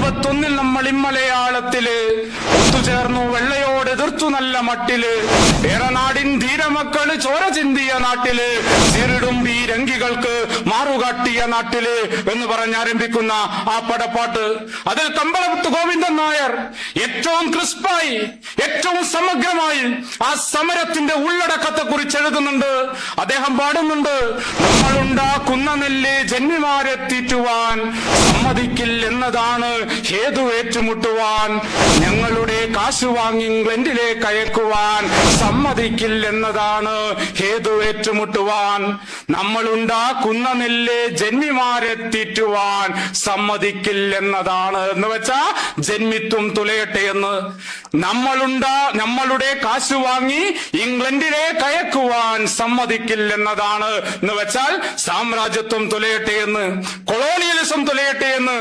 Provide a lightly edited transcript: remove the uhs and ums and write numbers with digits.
71 നമ്മൾ ഇമ്മലയാളത്തില് ഒത്തുചേർന്നു വെള്ളയോട് എതിർത്തു നല്ല മട്ടില് ഏറനാടിൻ ധീരമക്കള് ചോര ചിന്തിയ നാട്ടില് ചീറിടും ബീരംഗികൾക്ക് മാറുകാട്ടിയ നാട്ടില് എന്ന് പറഞ്ഞാരംഭിക്കുന്ന ആ പടപ്പാട്ട് അതിൽ കമ്പളത്ത് ഗോവിന്ദൻ നായർ ഏറ്റവും ക്രിസ്പായി ഏറ്റവും സമഗ്രമായി ആ സമരത്തിന്റെ ഉള്ളടക്കത്തെ കുറിച്ച് എഴുതുന്നുണ്ട്. അദ്ദേഹം പാടുന്നുണ്ട്, നമ്മളുണ്ടാക്കുന്ന നെല്ല് ജന്മിമാരെ തീറ്റുവാൻ സമ്മതിക്കില്ലെന്നതാണ് ഹേതു ഏറ്റുമുട്ടുവാൻ, ഞങ്ങളുടെ കാശ് വാങ്ങി ഇംഗ്ലണ്ടിലേക്ക് അയക്കുവാൻ സമ്മതിക്കില്ലെന്നതാണ് ഹേതു ഏറ്റുമുട്ടുവാൻ. നമ്മളുണ്ടാക്കുന്ന നെല്ല് ജന്മിമാരെ തീറ്റുവാൻ സമ്മതിക്കില്ലെന്നതാണ് എന്ന് വെച്ചാ ജന്മിത്വം തുലയട്ടെ എന്ന്. നമ്മളുടെ കാശ് വാങ്ങി ഇംഗ്ലണ്ടിലേക്ക് അയക്കുവാൻ സമ്മതിക്കില്ലെന്നതാണ് എന്ന് വെച്ചാൽ സാമ്രാജ്യത്വം തുലയട്ടെ എന്ന്, കൊളോണിയലിസം തുലയട്ടെ എന്ന്.